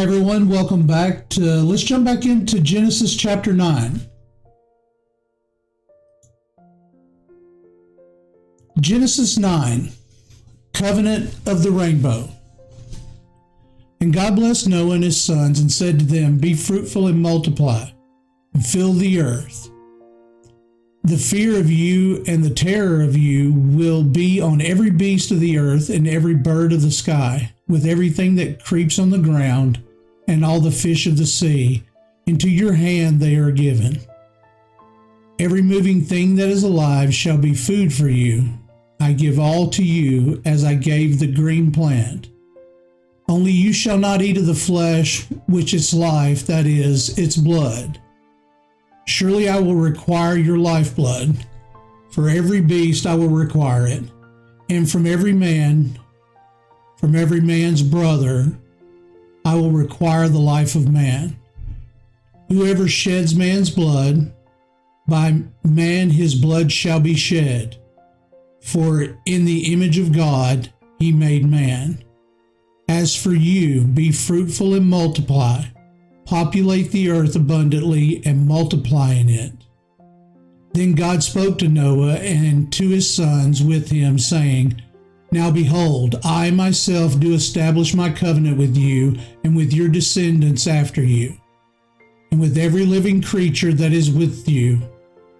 everyone, welcome back to, let's jump back into Genesis chapter 9. Genesis 9, Covenant of the Rainbow. And God blessed Noah and his sons and said to them, Be fruitful and multiply, and fill the earth. The fear of you and the terror of you will be on every beast of the earth and every bird of the sky, with everything that creeps on the ground, and all the fish of the sea. Into your hand they are given. Every moving thing that is alive shall be food for you. I give all to you as I gave the green plant. Only you shall not eat of the flesh which is life, that is, its blood. Surely I will require your lifeblood. For every beast I will require it, and from every man's brother, I will require the life of man. Whoever sheds man's blood, by man his blood shall be shed. For in the image of God he made man. As for you, be fruitful and multiply. Populate the earth abundantly and multiply in it. Then God spoke to Noah and to his sons with him, saying, Now behold, I myself do establish my covenant with you and with your descendants after you, and with every living creature that is with you,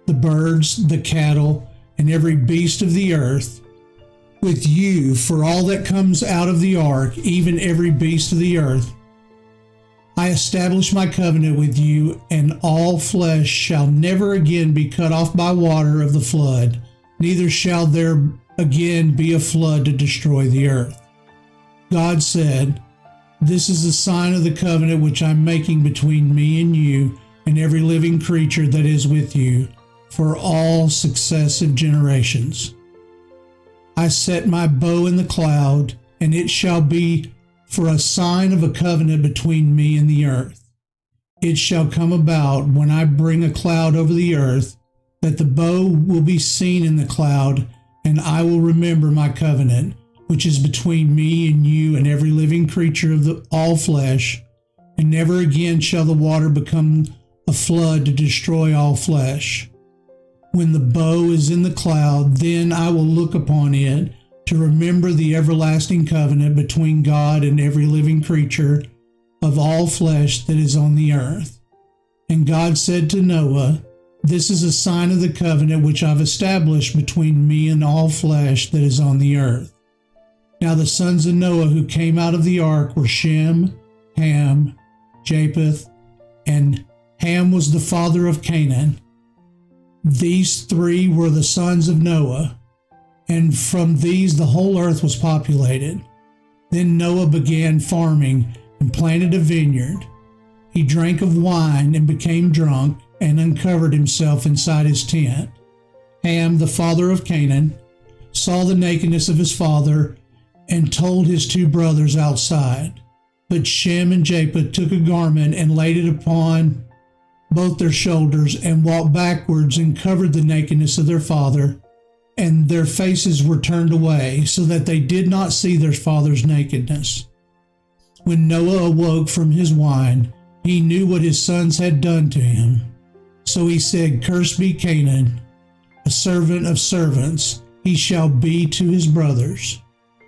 the birds, the cattle, and every beast of the earth, with you for all that comes out of the ark, even every beast of the earth. I establish my covenant with you, and all flesh shall never again be cut off by water of the flood, neither shall there again be a flood to destroy the earth. God said, This is the sign of the covenant which I'm making between me and you and every living creature that is with you for all successive generations. I set my bow in the cloud, and it shall be for a sign of a covenant between me and the earth. It shall come about when I bring a cloud over the earth, that the bow will be seen in the cloud, and I will remember my covenant, which is between me and you and every living creature of all flesh, and never again shall the water become a flood to destroy all flesh. When the bow is in the cloud, then I will look upon it to remember the everlasting covenant between God and every living creature of all flesh that is on the earth. And God said to Noah, This is a sign of the covenant which I've established between me and all flesh that is on the earth. Now the sons of Noah who came out of the ark were Shem, Ham, Japheth, and Ham was the father of Canaan. These three were the sons of Noah, and from these the whole earth was populated. Then Noah began farming and planted a vineyard. He drank of wine and became drunk and uncovered himself inside his tent. Ham, the father of Canaan, saw the nakedness of his father and told his two brothers outside. But Shem and Japheth took a garment and laid it upon both their shoulders and walked backwards and covered the nakedness of their father, and their faces were turned away so that they did not see their father's nakedness. When Noah awoke from his wine, he knew what his sons had done to him. So he said, Cursed be Canaan, a servant of servants, he shall be to his brothers.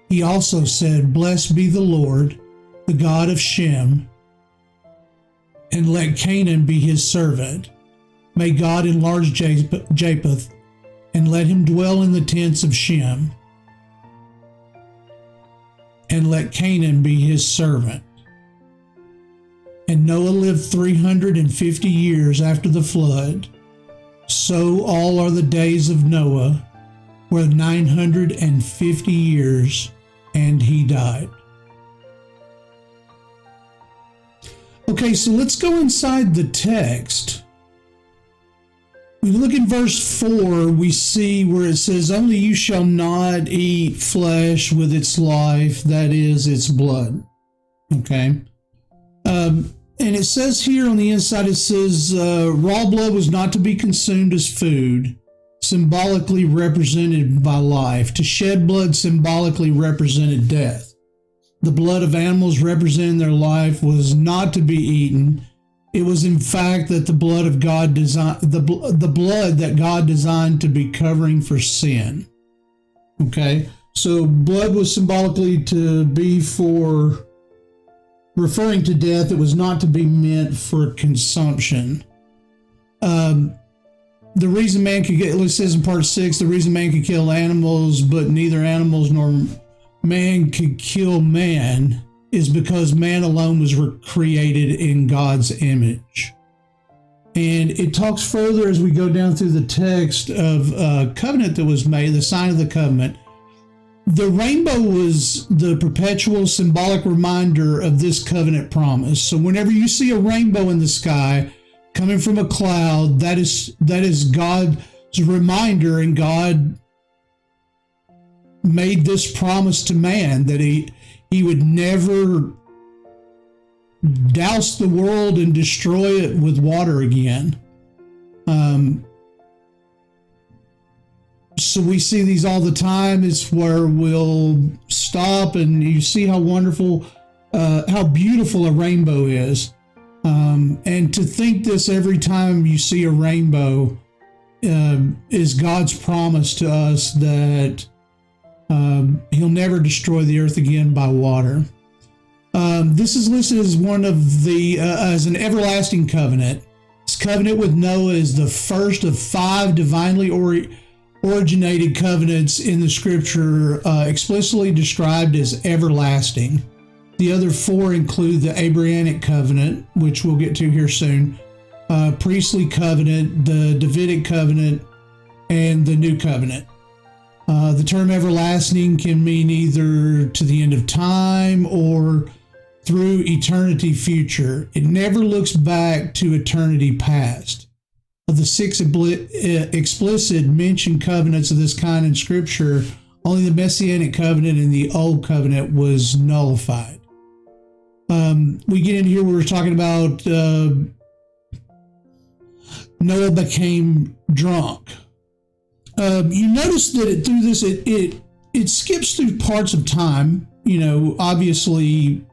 He also said, Blessed be the Lord, the God of Shem, and let Canaan be his servant. May God enlarge Japheth, and let him dwell in the tents of Shem, and let Canaan be his servant. And Noah lived 350 years after the flood. So all are the days of Noah, were 950 years, and he died. Okay, so let's go inside the text. We look in verse 4, we see where it says, Only you shall not eat flesh with its life, that is, its blood. Okay? And it says here on the inside, it says, raw blood was not to be consumed as food, symbolically represented by life. To shed blood symbolically represented death. the blood of animals representing their life was not to be eaten. It was in fact that the blood of God designed, the blood that God designed to be covering for sin. Okay, so blood was symbolically to be for referring to death. It was not to be meant for consumption. The reason man could get, it says in part 6, the reason man could kill animals, but neither animals nor man could kill man, is because man alone was created in God's image. And it talks further as we go down through the text of a covenant that was made, the sign of the covenant. The rainbow was the perpetual symbolic reminder of this covenant promise. So whenever you see a rainbow in the sky coming from a cloud, that is God's reminder, and God made this promise to man that he would never douse the world and destroy it with water again. So we see these all the time. It's where we'll stop and you see how wonderful, how beautiful a rainbow is. And to think this every time you see a rainbow is God's promise to us that He'll never destroy the earth again by water. This is listed as one of the as an everlasting covenant. This covenant with Noah is the first of 5 divinely originated covenants in the Scripture, explicitly described as everlasting. The other 4 include the Abrahamic covenant, which we'll get to here soon, priestly covenant, the Davidic covenant, and the new covenant. The term everlasting can mean either to the end of time or through eternity future. It never looks back to eternity past. Of the 6 explicit mentioned covenants of this kind in Scripture, only the Messianic covenant and the Old covenant was nullified. We get in here, we were talking about Noah became drunk. You notice that through this, it skips through parts of time. You know, obviously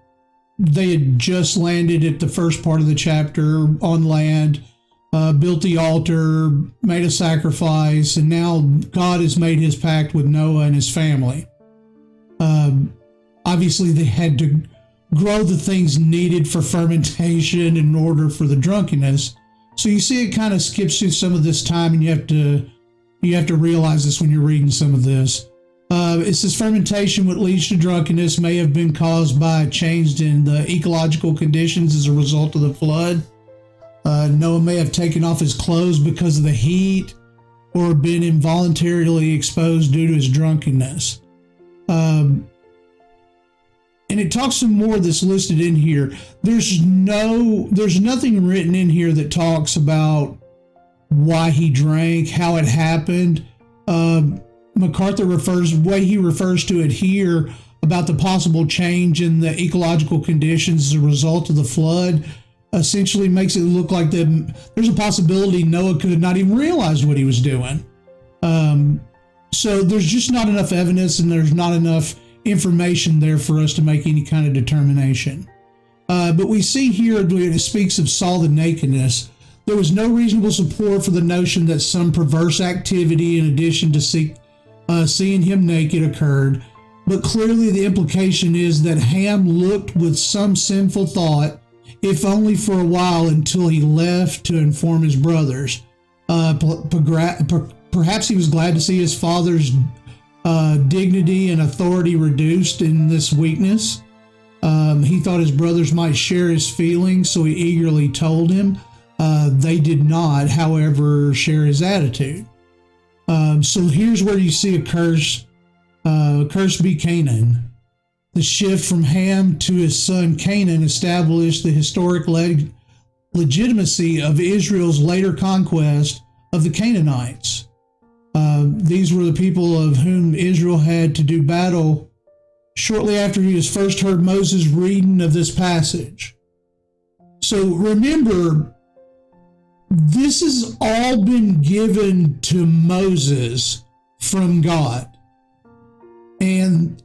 they had just landed at the first part of the chapter on land, built the altar, made a sacrifice, and now God has made his pact with Noah and his family. Obviously they had to grow the things needed for fermentation in order for the drunkenness. So you see it kind of skips through some of this time, and you have to realize this when you're reading some of this. It says fermentation, what leads to drunkenness, may have been caused by a change in the ecological conditions as a result of the flood. Noah may have taken off his clothes because of the heat or been involuntarily exposed due to his drunkenness. And it talks some more that's listed in here. There's nothing written in here that talks about why he drank, how it happened. MacArthur the way he refers to it here about the possible change in the ecological conditions as a result of the flood essentially makes it look like there's a possibility Noah could have not even realized what he was doing. So there's just not enough evidence, and there's not enough information there for us to make any kind of determination. But we see here when it speaks of solid nakedness, there was no reasonable support for the notion that some perverse activity in addition to seeing him naked occurred, but clearly the implication is that Ham looked with some sinful thought, if only for a while, until he left to inform his brothers. Perhaps he was glad to see his father's dignity and authority reduced in this weakness. He thought his brothers might share his feelings, so he eagerly told him. They did not, however, share his attitude. So here's where you see a curse. Cursed be Canaan. The shift from Ham to his son Canaan established the historic legitimacy of Israel's later conquest of the Canaanites. These were the people of whom Israel had to do battle shortly after he has first heard Moses reading of this passage. So remember, this has all been given to Moses from God. And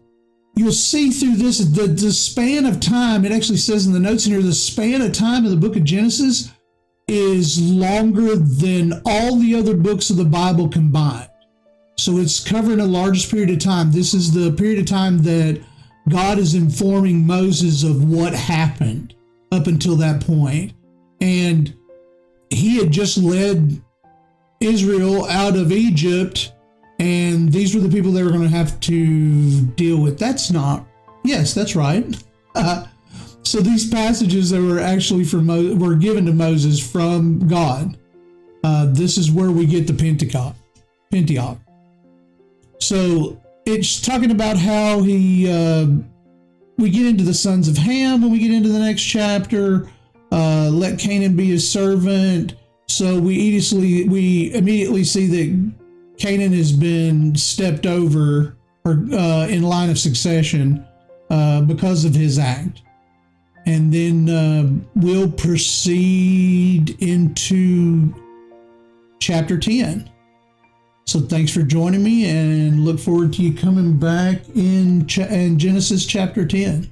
you'll will see through this, the span of time, it actually says in the notes in here, the span of time of the book of Genesis is longer than all the other books of the Bible combined. So it's covering the largest period of time. This is the period of time that God is informing Moses of what happened up until that point. And he had just led Israel out of Egypt, and these were the people they were going to have to deal with. Yes, that's right. So these passages that were actually were given to Moses from God. This is where we get the Pentateuch. So it's talking about how we get into the sons of Ham when we get into the next chapter. Let Canaan be his servant. So we immediately see that Canaan has been stepped over or in line of succession because of his act. And then we'll proceed into chapter 10. So thanks for joining me, and look forward to you coming back in Genesis chapter 10.